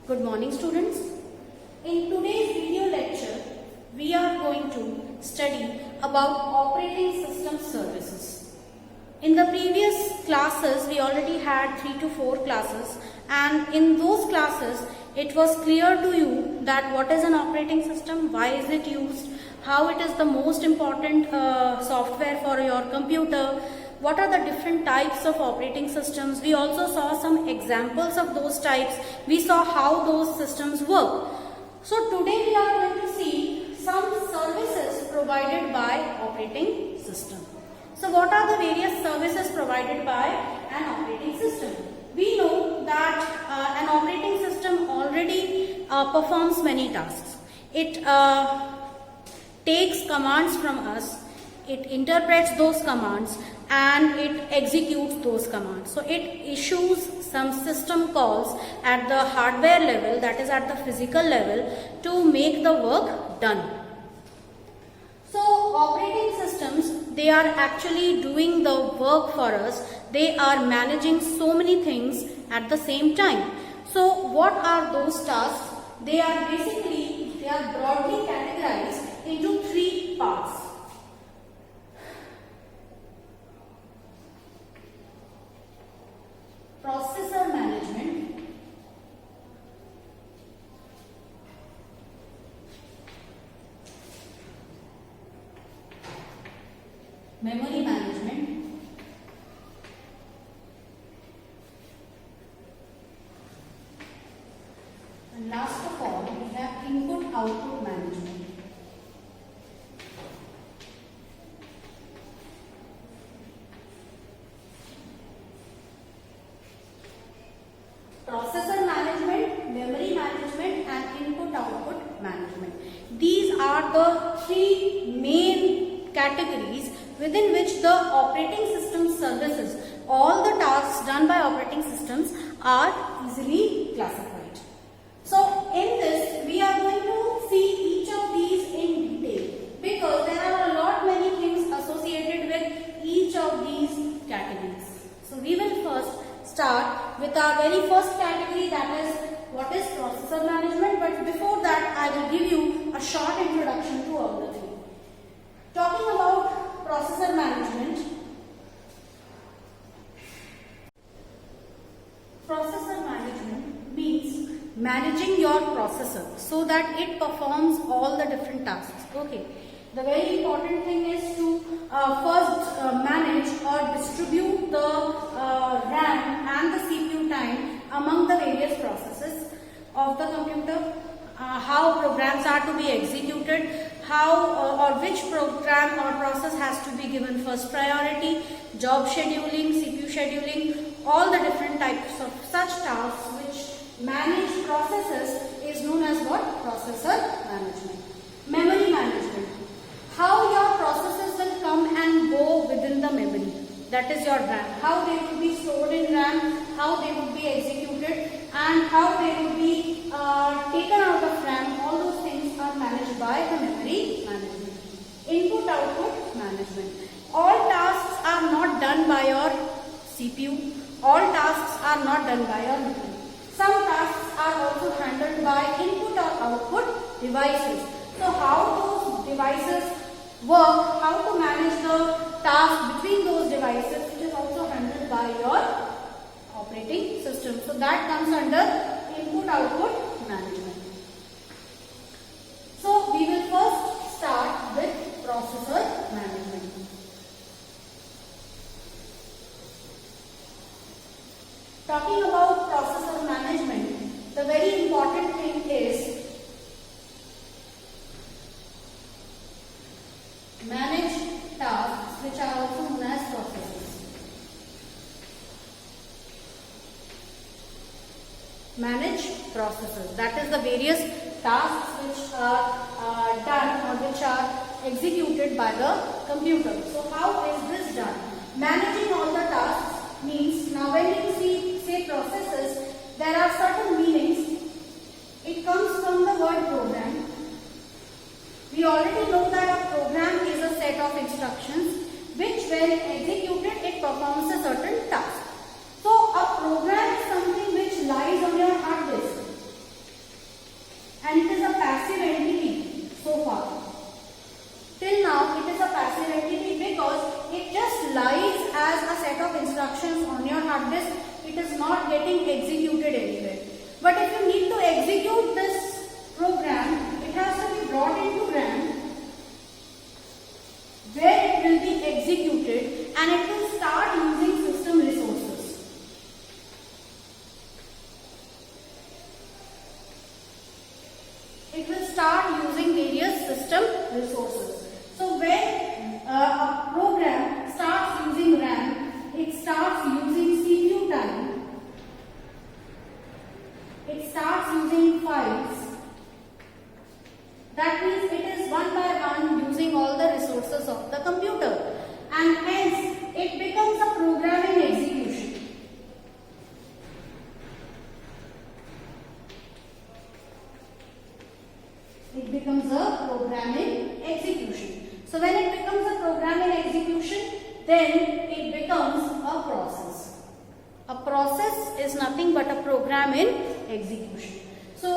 Good morning, students. In today's video lecture, we are going to study about operating system services. In the previous classes, we already had 3 to 4 classes, and in those classes, it was clear to you that what is an operating system, why is it used, how it is the most important software for your computer, what are the different types of operating systems. We also saw some examples of those types. We saw how those systems work. So today we are going to see some services provided by operating system. So what are the various services provided by an operating system? We know that an operating system already performs many tasks. It takes commands from us, it interprets those commands, and it executes those commands. So it issues some system calls at the hardware level, that is at the physical level, to make the work done. So operating systems, they are actually doing the work for us. They are managing so many things at the same time. So what are those tasks? They are broadly categorized into 3 parts. Processor management, memory management, and last of all we have input-output management. Processor management, memory management, and input-output management. These are the 3 main categories within which the operating system services, all the tasks done by operating systems, are easily classified. So in this we are going to see each of these in detail, because there are a lot many things associated with each of these categories. So we will first start with our very first category, that is what is processor management. But before that, I will give you a short introduction to all the 3. Talking about processor management, processor management means managing your processor so that it performs all the different tasks. Okay. The very important thing is to first manage or distribute the RAM and the CPU time among the various processes of the computer, how programs are to be executed, how or which program or process has to be given first priority, job scheduling, CPU scheduling, all the different types of such tasks which manage processes is known as what? Processor management. Memory management. How your processes will come and go within the memory, that is your RAM. How they will be stored in RAM, how they will be executed, and how they will be taken out of RAM. All those things are managed by the memory management. Input-output management. All tasks are not done by your CPU. All tasks are not done by your memory. Some tasks are also handled by input or output devices. So how those devices work, how to manage the task between those devices, which is also handled by your operating system. So that comes under input-output management. So we will first start with processor management. Talking about processor management, the very important thing is manage tasks which are also known as processes. Manage processes, that is the various tasks which are done or which are executed by the computer. So how is this done? Managing all the tasks means, now when you say processes, there are certain meanings. It comes from the word program. We already know that a program is a set of instructions which when executed it performs a certain task. So a program is something which lies on your hard disk. it is not getting executed anywhere. But if you need to execute this program, it has to be brought into RAM, where it will be executed and it will start using system resources. It will start using various system resources. So when a program starts using RAM, it starts using CPU time, it starts using files. That means it is one by one using all the resources of the computer, and hence it becomes a program in execution. It becomes a program in execution. So when it becomes a program in execution, then it becomes a process. A process is nothing but a program in execution. So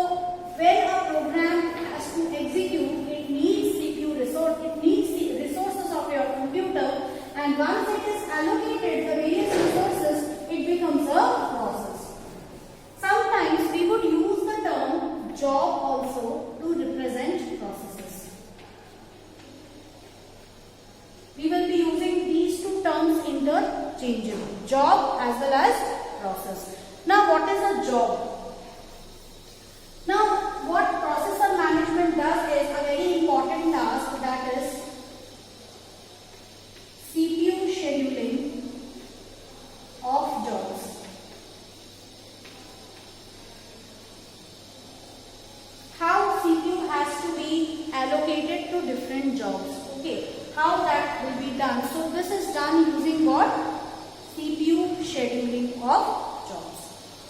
when a program has to execute, it needs CPU resource, it needs the resources of your computer, and once it is allocated the various resources, it becomes a process. Sometimes we would use the term job also to represent processes. We will be using these two terms interchangeably, job as well as process. Now what is a job? Now what processor management does is a very important task, that is CPU scheduling of jobs. How CPU has to be allocated to different jobs. Okay, how that will be done. So this is done using what? CPU scheduling of jobs.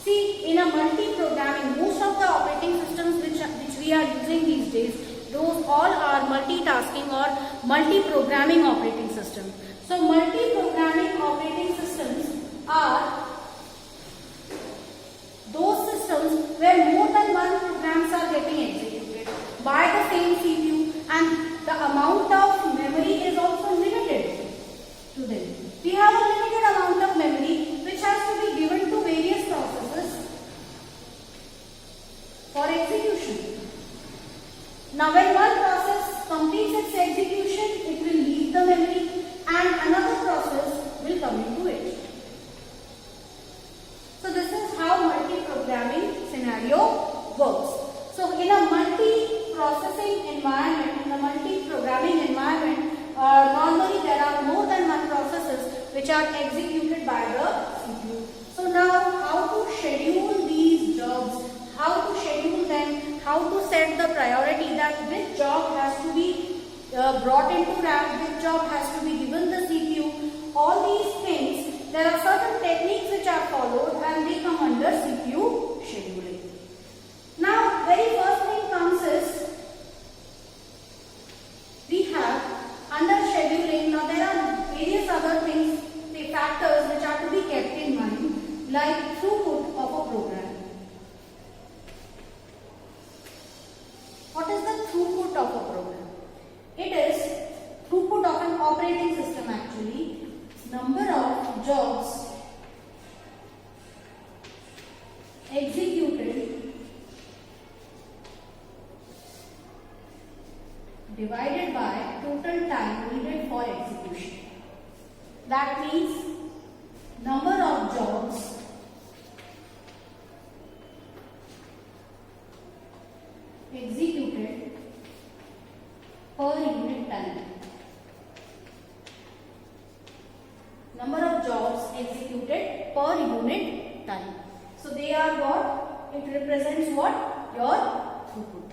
See, in a multi-programming, most of the operating systems which we are using these days, those all are multitasking or multi-programming operating systems. So multi-programming operating systems are those systems where more than one programs are getting executed by the same CPU, and the amount of memory is also limited to them. We have a limited amount of memory which has to be given to various processes for execution. Now when one process completes its execution, it will leave the memory and another process will come into it. So this is how multi-programming scenario works. So in a multi-processing environment, in a multi-programming environment, normally there are more than one processes which are executed by the CPU. So now how to schedule these jobs, how to schedule them, how to set the priority that which job has to be brought into RAM, which job has to be given the CPU, all these things, there are certain techniques which are followed and they come under CPU scheduling. Now very first thing comes is, we have under scheduling, now there are various other things, the factors which are to be kept in mind, like throughput of a program. What is the throughput of a program? It is throughput of an operating system actually, number of jobs executed divided by total time needed for execution. That means number of jobs executed per unit time. Number of jobs executed per unit time. So they are what? It represents what? Your throughput.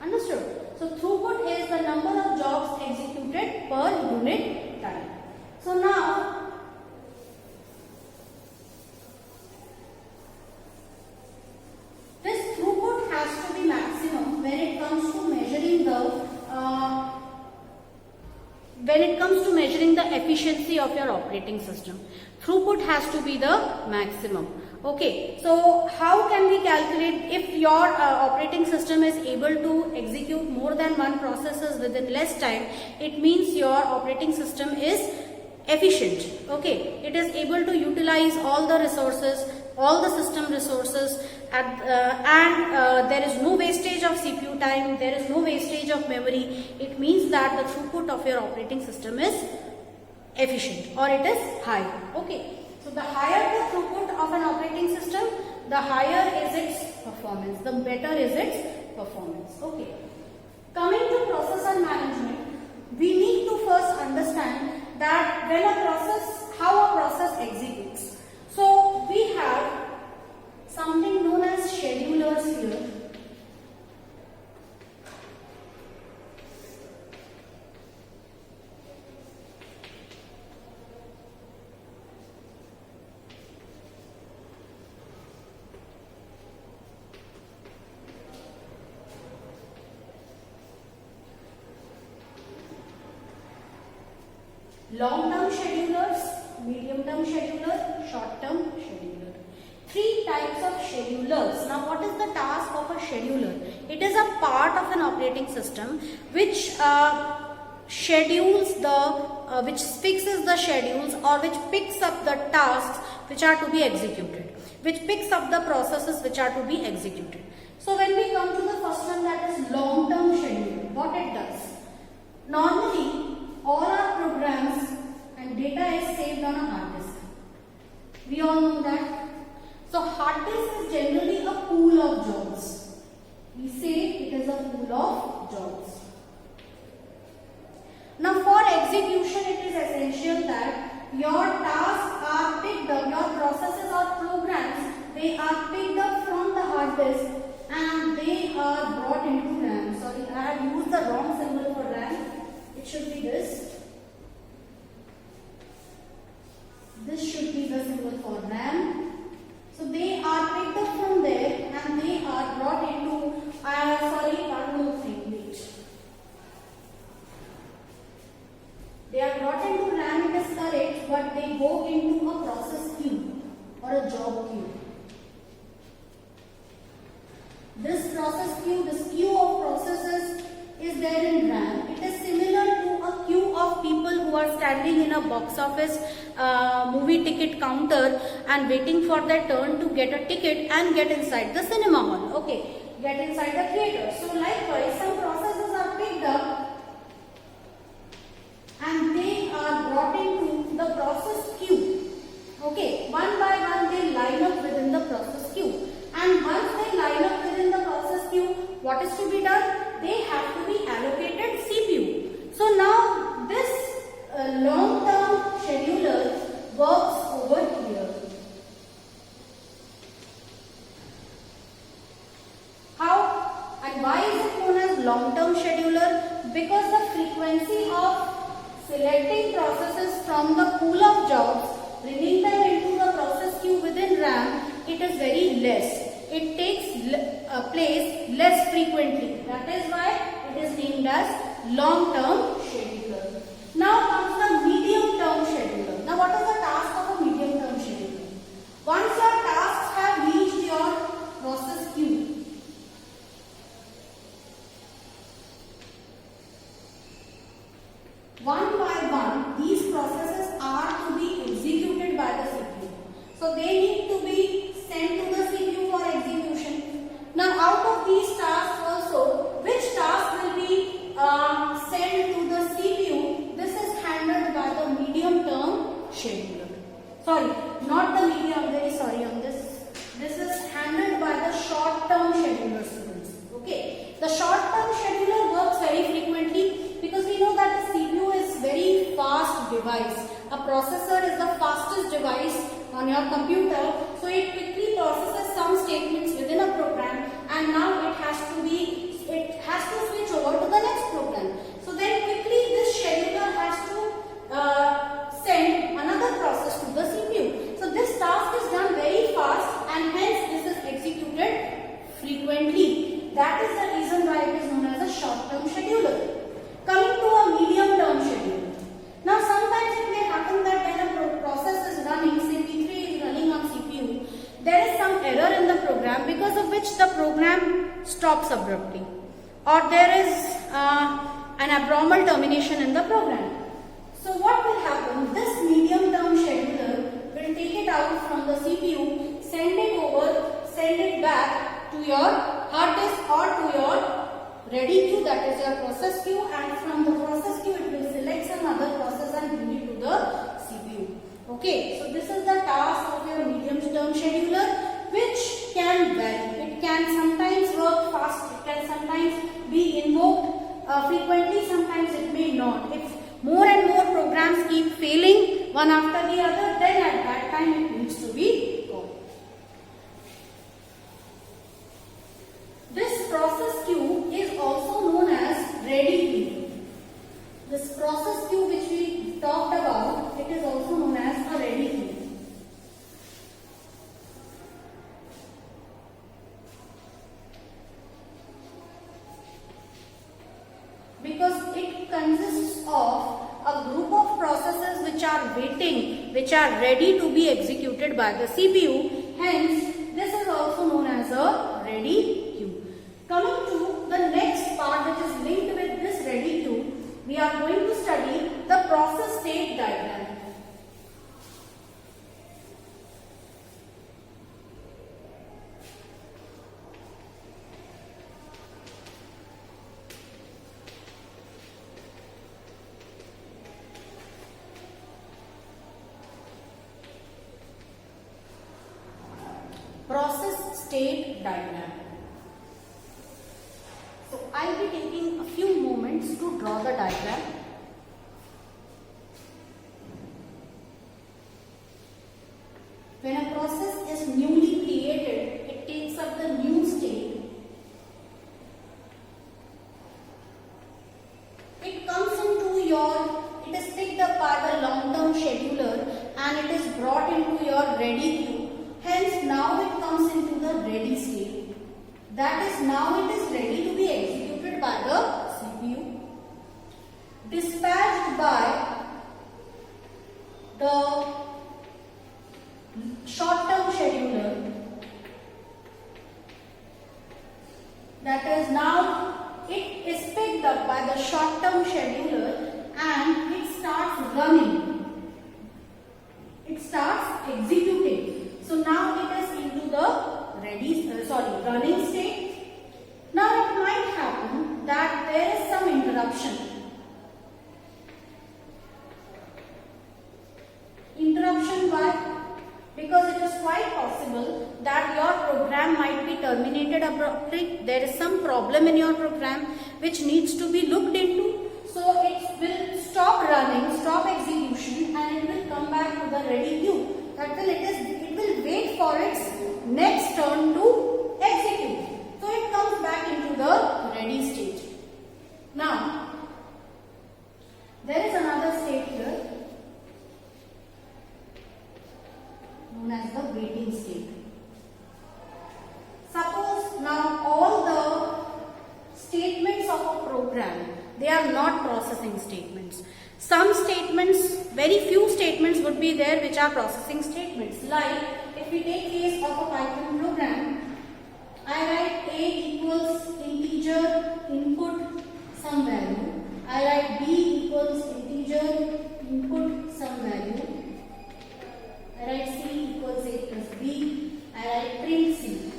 Understood? So throughput is the number of jobs executed per unit time. So now this throughput has to be maximum when it comes to measuring the efficiency of your operating system. Throughput has to be the maximum. Okay, so how can we calculate if your operating system is able to execute more than one processes within less time? It means your operating system is efficient. Okay, it is able to utilize all the resources, all the system resources, and there is no wastage of CPU time, there is no wastage of memory. It means that the throughput of your operating system is efficient or it is high. Okay, so the higher the throughput of an operating system, the higher is its performance, the better is its performance. Okay, coming to processor management, we need to first understand that when a process, how a process executes. So we have something known as schedulers here. Long-term schedulers, medium-term scheduler, short-term scheduler. Three types of schedulers. Now, what is the task of a scheduler? It is a part of an operating system which schedules which fixes the schedules or which picks up the tasks which are to be executed, which picks up the processes which are to be executed. So, when we come to the first one, that is long-term scheduler, what it does? Normally, all our programs and data is saved on a hard disk. We all know that. So hard disk is generally a pool of jobs. We say it is a pool of jobs. Now for execution, it is essential that your tasks are picked up, your processes or programs, they are picked up from the hard disk and they are brought into RAM. Sorry, I have used the wrong symbol for RAM. It should be this. This should be the symbol for RAM. So they are picked up from there and they are brought into, one more thing, wait. They are brought into RAM, it is correct, but they go into a process queue or a job queue. This process queue, this queue of processes is there in RAM. It is similar to a queue of people who are standing in a box office movie ticket counter and waiting for their turn to get a ticket and get inside the cinema hall. Okay, get inside the theater. So likewise, some processes are picked up and they are brought into the process queue. Okay, one by one they line up within the process queue. And once they line up within the process queue, what is to be done? They have to be allocated CPU. So now this long-term scheduler works over here. How and why is it known as long-term scheduler? Because the frequency of selecting processes from the pool of jobs, bringing them into the process queue within RAM, it is very less. It takes place less frequently. That is why it is named as long-term scheduler. Now comes the medium-term scheduler. Now what is the task of a medium-term scheduler? Once your tasks have reached your process queue, one by one these processes are to be executed by the CPU. So they need to be sent to the CPU for execution. Now out of these tasks also, which task will be sent to the CPU? This is handled by the medium-term scheduler. Sorry, not the medium, very sorry on this. This is handled by the short-term scheduler, students. Okay, the short-term scheduler works very frequently because we know that the CPU is very fast device. A processor is the fastest device on your computer, so it quickly processes some statements within a program, and now it has to switch over to the next program. So then quickly this scheduler has to send another process to the CPU. So this task is done very fast and hence this is executed frequently. That is the reason why it is known as a short-term scheduler. Coming to a medium-term scheduler. Now sometimes it may happen that when a process is running, say P3 is running on CPU, there is some error in the program because of which the program stops abruptly, or there is an abnormal termination in the program. So what will happen? This to your hard disk or to your ready queue, that is your process queue, and from the process queue it will select some other process and bring it to the CPU. Okay, so this is the task of your medium term scheduler, which can vary. It can sometimes work fast, it can sometimes be invoked frequently, sometimes it may not. If more and more programs keep failing one after the other, then at that time it needs to be called. This process queue is also known as ready queue. This process queue which we talked about, it is also known as a ready queue. Because it consists of a group of processes which are waiting, which are ready to be executed by the CPU. Hence, this is also known as a ready queue. Coming to the next part which is linked with this ready queue, we are going to study the process state diagram. Process state diagram. So I will be taking a few moments to draw the diagram. When a process is newly created, it takes up the new state. It comes into your, it is picked up by the long-term scheduler and it is brought into your ready queue. Hence, now it comes into the ready state. That is, now it is ready to be executed by the CPU. Dispatched by the short-term scheduler. That is, now it is picked up by the short-term scheduler and it starts running. It starts executing. So now it is into the running state. Now it might happen that there is some interruption. Interruption why? Because it is quite possible that your program might be terminated abruptly. There is some problem in your program which needs to be looked into. So it will stop running, stop execution, and it will come back to the ready queue. That will it will wait for its next turn to execute. So it comes back into the ready stage. Now there is another state here known as the waiting state. Suppose now all the statements of a program, they are not processing statements. Some statements, very few statements would be there which are processing statements. Like if we take case of a Python program, I write a equals integer input some value. I write b equals integer input some value. I write c equals a plus b. I write print c.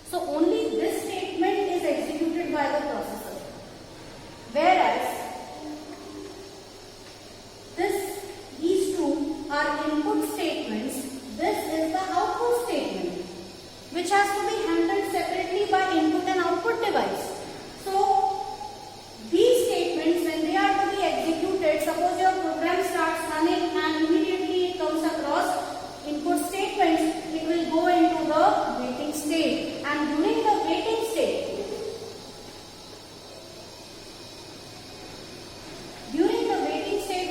So only this statement is executed by the processor. Whereas these two are input statements, this is the output statement which has to be handled separately by input and output device. So these statements, when they are to be executed, suppose your program starts running and immediately it comes across input statements, it will go into the waiting state, and during the waiting state,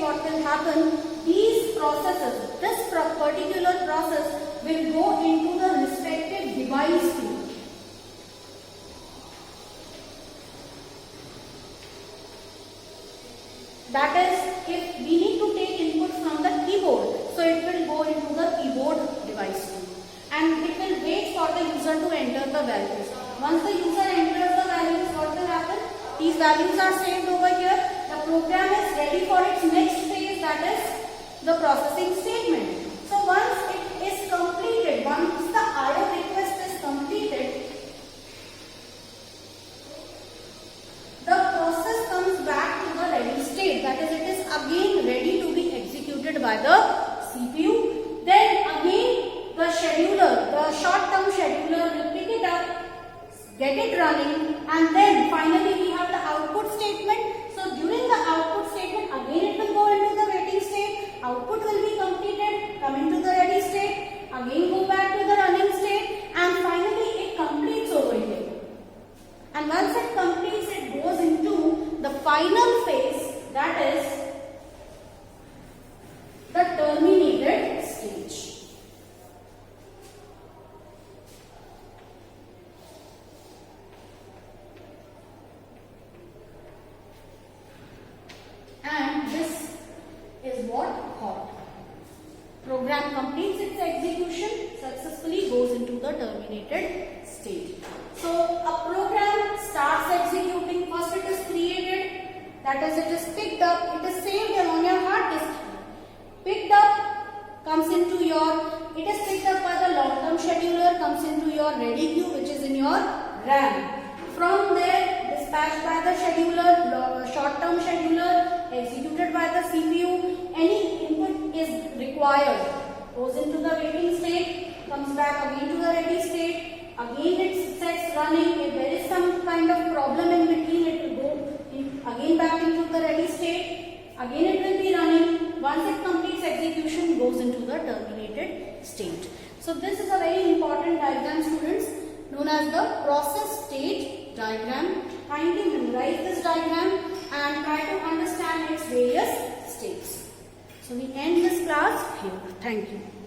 what will happen, these processes, this particular process will go into the respective device queue. That is, if we need to take input from the keyboard, so it will go into the keyboard device queue. And it will wait for the user to enter the values. Once the user enters the values, what will happen? These values are saved over here. The program is ready for its next phase, that is the processing statement. So once it is completed, once scheduler, the short-term scheduler will pick it up, get it running, and then finally we have the output statement. So during the output statement, again it will go into the waiting state, output will be completed, come into the ready state, again go back to the running state, and finally it completes over here. And once it completes, it goes into the final phase, that is the terminated stage. And this is what called. Program completes its execution, successfully goes into the terminated stage. So a program starts executing, first it is created, that is it is picked up, it is saved on your hard disk. Picked up, comes into your, it is picked up by the long-term scheduler, comes into your ready queue which is in your RAM. From there, dispatched by the scheduler, short-term scheduler, executed by the CPU, any input is required, goes into the waiting state, comes back again to the ready state, again it sets running. If there is some kind of problem in between, it will go again back into the ready state, again it will be running. Once it completes execution, goes into the terminated state. So this is a very important diagram, students, known as the process state diagram. Kindly memorize this diagram and try to understand its various states. So we end this class here. Thank you.